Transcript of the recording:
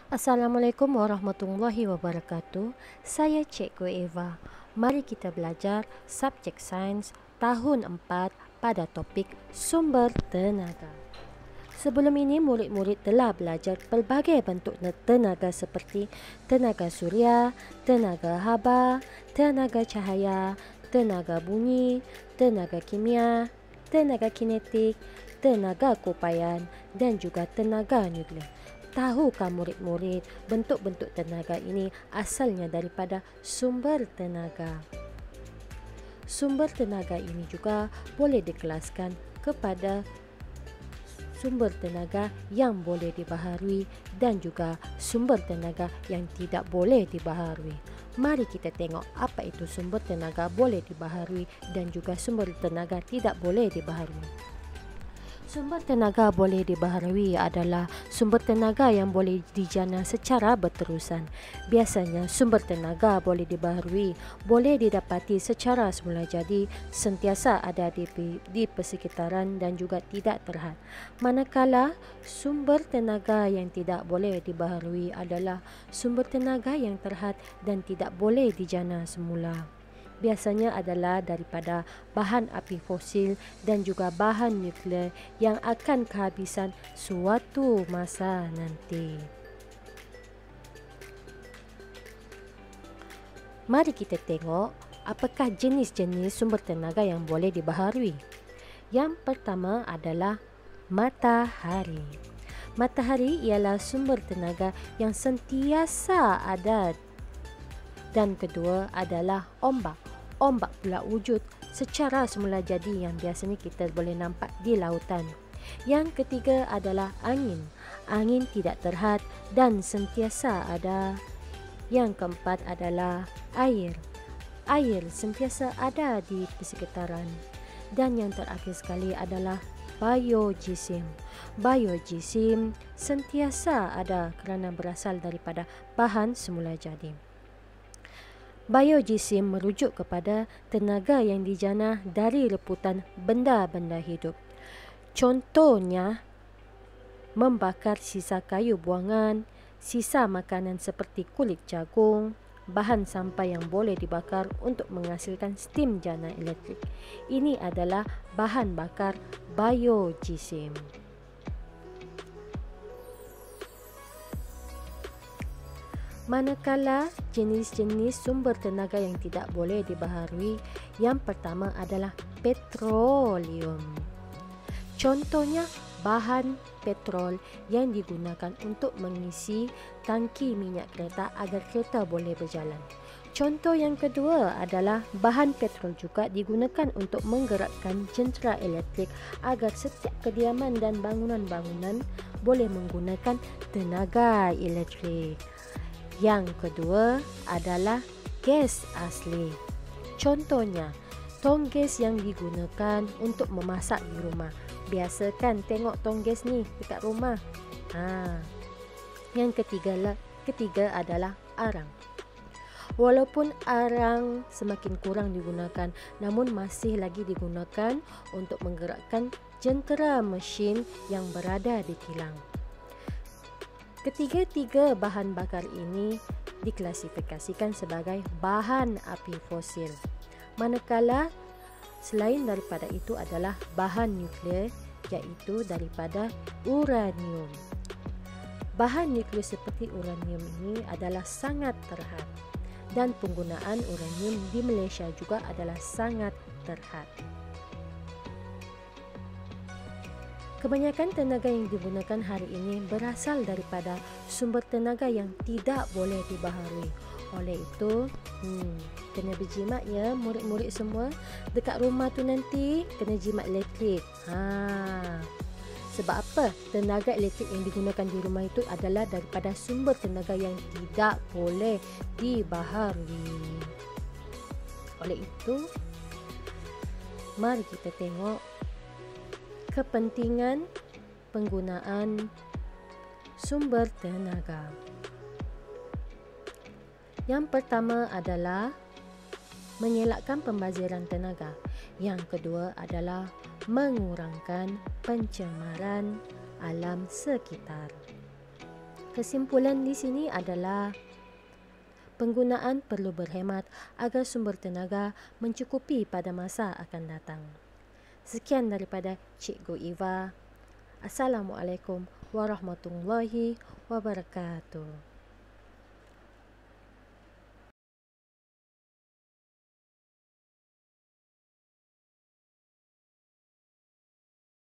Assalamualaikum warahmatullahi wabarakatuh. Saya Cikgu Eva. Mari kita belajar subjek sains tahun 4 pada topik sumber tenaga. Sebelum ini murid-murid telah belajar pelbagai bentuk tenaga seperti tenaga suria, tenaga haba, tenaga cahaya, tenaga bunyi, tenaga kimia, tenaga kinetik, tenaga kupayan dan juga tenaga nuklear. Tahukah murid-murid bentuk-bentuk tenaga ini asalnya daripada sumber tenaga? Sumber tenaga ini juga boleh dikelaskan kepada sumber tenaga yang boleh dibaharui dan juga sumber tenaga yang tidak boleh dibaharui. Mari kita tengok apa itu sumber tenaga boleh dibaharui dan juga sumber tenaga tidak boleh dibaharui. Sumber tenaga boleh dibaharui adalah sumber tenaga yang boleh dijana secara berterusan. Biasanya sumber tenaga boleh dibaharui boleh didapati secara semula jadi, sentiasa ada di persekitaran dan juga tidak terhad. Manakala sumber tenaga yang tidak boleh dibaharui adalah sumber tenaga yang terhad dan tidak boleh dijana semula. Biasanya adalah daripada bahan api fosil dan juga bahan nuklear yang akan kehabisan suatu masa nanti. Mari kita tengok apakah jenis-jenis sumber tenaga yang boleh dibaharui. Yang pertama adalah matahari. Matahari ialah sumber tenaga yang sentiasa ada. Dan kedua adalah ombak. Ombak pula wujud secara semula jadi yang biasanya kita boleh nampak di lautan. Yang ketiga adalah angin. Angin tidak terhad dan sentiasa ada. Yang keempat adalah air. Air sentiasa ada di persekitaran. Dan yang terakhir sekali adalah biojisim. Biojisim sentiasa ada kerana berasal daripada bahan semula jadi. Biojisim merujuk kepada tenaga yang dijana dari reputan benda-benda hidup. Contohnya, membakar sisa kayu buangan, sisa makanan seperti kulit jagung, bahan sampah yang boleh dibakar untuk menghasilkan steam jana elektrik. Ini adalah bahan bakar biojisim. Manakala jenis-jenis sumber tenaga yang tidak boleh dibaharui, yang pertama adalah petroleum. Contohnya bahan petrol yang digunakan untuk mengisi tangki minyak kereta agar kereta boleh berjalan. Contoh yang kedua adalah bahan petrol juga digunakan untuk menggerakkan jentera elektrik agar setiap kediaman dan bangunan-bangunan boleh menggunakan tenaga elektrik. Yang kedua adalah gas asli. Contohnya, tong gas yang digunakan untuk memasak di rumah. Biasa kan tengok tong gas ni dekat rumah. Yang ketiga adalah arang. Walaupun arang semakin kurang digunakan, namun masih lagi digunakan untuk menggerakkan jentera mesin yang berada di kilang. Ketiga-tiga bahan bakar ini diklasifikasikan sebagai bahan api fosil. Manakala selain daripada itu adalah bahan nuklear, iaitu daripada uranium. Bahan nuklear seperti uranium ini adalah sangat terhad dan penggunaan uranium di Malaysia juga adalah sangat terhad. Kebanyakan tenaga yang digunakan hari ini berasal daripada sumber tenaga yang tidak boleh dibaharui. Oleh itu, kena berjimat ya murid-murid semua. Dekat rumah tu nanti kena jimat elektrik. Sebab apa? Tenaga elektrik yang digunakan di rumah itu adalah daripada sumber tenaga yang tidak boleh dibaharui. Oleh itu, mari kita tengok kepentingan penggunaan sumber tenaga. Yang pertama adalah mengelakkan pembaziran tenaga. Yang kedua adalah mengurangkan pencemaran alam sekitar. Kesimpulan di sini adalah penggunaan perlu berhemat agar sumber tenaga mencukupi pada masa akan datang. Sekian daripada Cikgu Eva. Assalamualaikum warahmatullahi wabarakatuh.